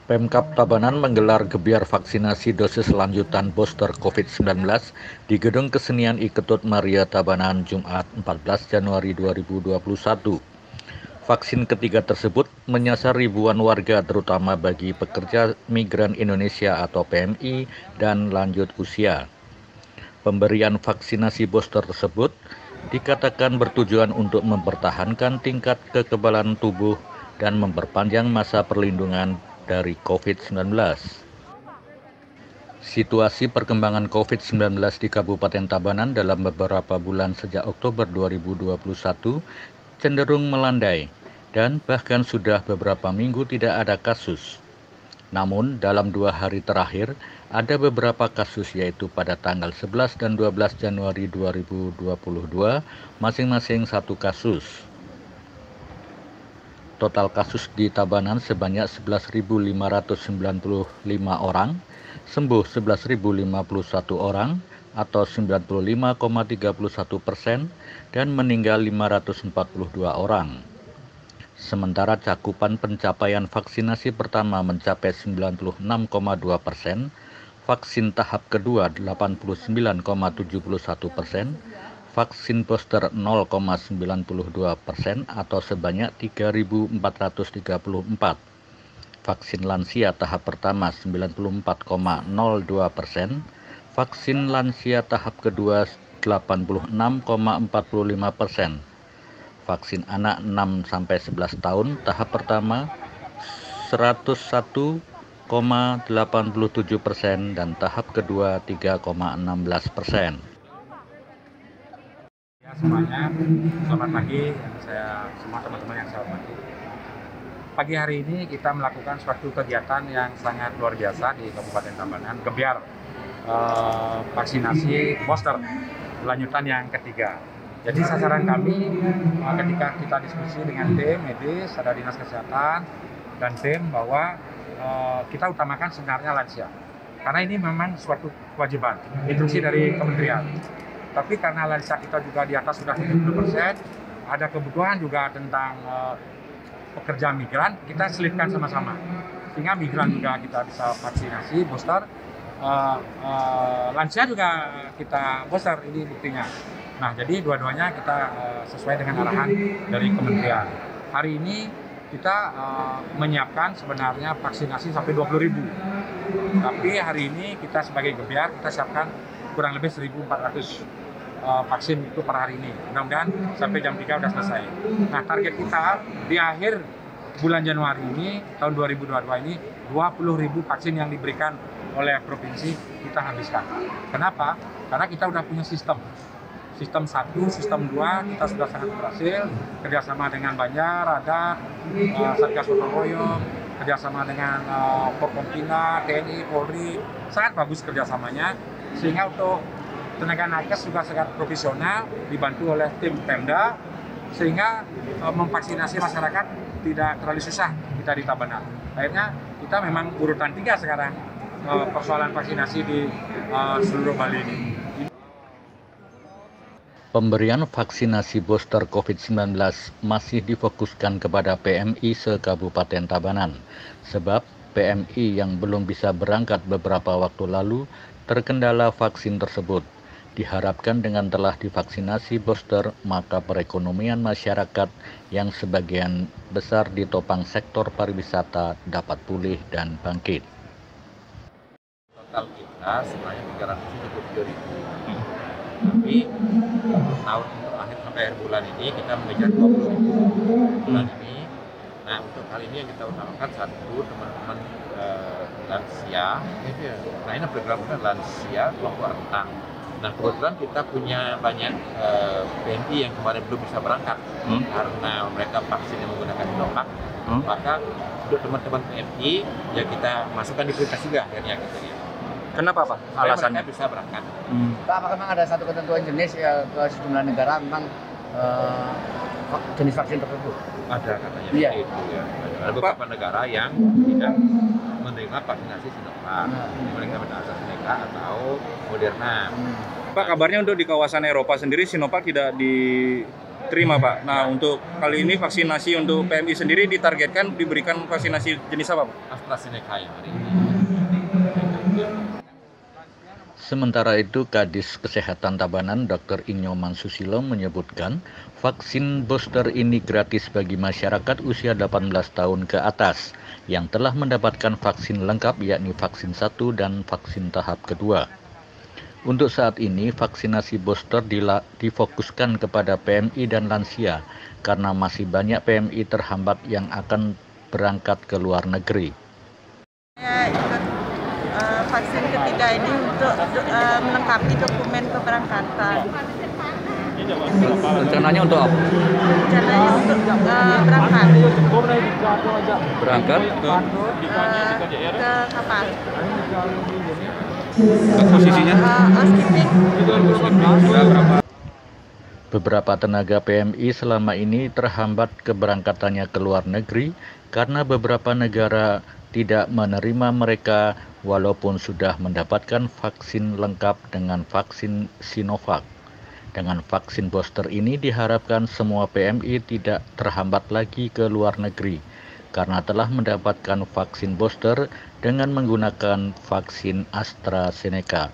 Pemkab Tabanan menggelar gebyar vaksinasi dosis lanjutan booster COVID-19 di Gedung Kesenian I Ketut Maria Tabanan Jumat 14 Januari 2021. Vaksin ketiga tersebut menyasar ribuan warga terutama bagi pekerja migran Indonesia atau PMI dan lanjut usia. Pemberian vaksinasi booster tersebut dikatakan bertujuan untuk mempertahankan tingkat kekebalan tubuh dan memperpanjang masa perlindungan dari COVID-19. Situasi perkembangan COVID-19 di Kabupaten Tabanan dalam beberapa bulan sejak Oktober 2021 cenderung melandai dan bahkan sudah beberapa minggu tidak ada kasus. Namun dalam 2 hari terakhir ada beberapa kasus, yaitu pada tanggal 11 dan 12 Januari 2022 masing-masing 1 kasus. Total kasus di Tabanan sebanyak 11.595 orang, sembuh 11.051 orang atau 95,31%, dan meninggal 542 orang. Sementara cakupan pencapaian vaksinasi pertama mencapai 96,2%, vaksin tahap kedua 89,71%, vaksin booster 0,92% atau sebanyak 3.434, vaksin lansia tahap pertama 94,02%, vaksin lansia tahap kedua 86,45%, vaksin anak 6-11 tahun tahap pertama 101,87% dan tahap kedua 3,16%. Ya, semuanya, selamat pagi, saya semua teman-teman yang saya hormati. Pagi hari ini kita melakukan suatu kegiatan yang sangat luar biasa di Kabupaten Tabanan, gebyar vaksinasi booster lanjutan yang ketiga. Jadi sasaran kami ketika kita diskusi dengan tim medis, ada dinas kesehatan dan tim, bahwa kita utamakan sebenarnya lansia. Karena ini memang suatu kewajiban, instruksi dari kementerian. Tapi karena lansia kita juga di atas sudah 70%, ada kebutuhan juga tentang pekerja migran, kita selipkan sama-sama. Sehingga migran juga kita bisa vaksinasi booster, lansia juga kita booster, ini buktinya. Nah, jadi dua-duanya kita sesuai dengan arahan dari kementerian. Hari ini kita menyiapkan sebenarnya vaksinasi sampai 20.000. Tapi hari ini kita sebagai gebyar, kita siapkan kurang lebih 1.400 vaksin itu per hari ini. Mudah-mudahan sampai jam 3 sudah selesai. Nah, target kita di akhir bulan Januari ini, tahun 2022 ini, 20.000 vaksin yang diberikan oleh provinsi kita habiskan. Kenapa? Karena kita udah punya sistem 1, sistem 2, kita sudah sangat berhasil kerjasama dengan Banjar, Adat, Satgas Gotong Royong, kerjasama dengan Forkompimda, TNI, Polri, sangat bagus kerjasamanya, sehingga untuk tenaga nakes juga sangat profesional, dibantu oleh tim Pemda, sehingga memvaksinasi masyarakat tidak terlalu susah kita di Tabanan. Akhirnya kita memang urutan 3 sekarang persoalan vaksinasi di seluruh Bali ini. Pemberian vaksinasi booster COVID-19 masih difokuskan kepada PMI se-Kabupaten Tabanan, sebab PMI yang belum bisa berangkat beberapa waktu lalu terkendala vaksin tersebut. Diharapkan dengan telah divaksinasi booster, maka perekonomian masyarakat yang sebagian besar ditopang sektor pariwisata dapat pulih dan bangkit. Total kita sebenarnya 377.000. Tapi tahun terakhir sampai akhir bulan ini kita mengejar 20.000 bulan ini. Nah, untuk kali ini yang kita utamakan satu, teman-teman lansia. Nah, ini programnya lansia kelompok rentan. Nah, kebetulan kita punya banyak PMI yang kemarin belum bisa berangkat karena mereka vaksin yang menggunakan Sinovac. Maka untuk teman-teman PMI ya kita masukkan di prioritas juga akhirnya gitu ya. Kenapa Pak? Alasannya Mereka bisa berangkat. Pak, apakah memang ada satu ketentuan jenis ya, ke sejumlah negara memang jenis vaksin tersebut? Ada katanya Iya. itu ya. Ada beberapa negara yang tidak menerima vaksinasi Sinovac, mereka menerima AstraZeneca atau Moderna. Pak, kabarnya untuk di kawasan Eropa sendiri Sinovac tidak terima Pak. Nah untuk kali ini vaksinasi untuk PMI sendiri ditargetkan diberikan vaksinasi jenis apa Pak? AstraZeneca ya hari ini. Sementara itu, Kadis Kesehatan Tabanan Dr. Inyoman Susilo menyebutkan vaksin booster ini gratis bagi masyarakat usia 18 tahun ke atas yang telah mendapatkan vaksin lengkap yakni vaksin 1 dan vaksin tahap kedua. Untuk saat ini, vaksinasi booster difokuskan kepada PMI dan lansia karena masih banyak PMI terhambat yang akan berangkat ke luar negeri. Saya ikut vaksin ketiga ini untuk melengkapi dokumen keberangkatan. Rencananya untuk apa? Rencananya untuk berangkat ke kapal. Posisinya? Housekeeping. Beberapa tenaga PMI selama ini terhambat keberangkatannya ke luar negeri karena beberapa negara tidak menerima mereka walaupun sudah mendapatkan vaksin lengkap dengan vaksin Sinovac. Dengan vaksin booster ini diharapkan semua PMI tidak terhambat lagi ke luar negeri karena telah mendapatkan vaksin booster dengan menggunakan vaksin AstraZeneca.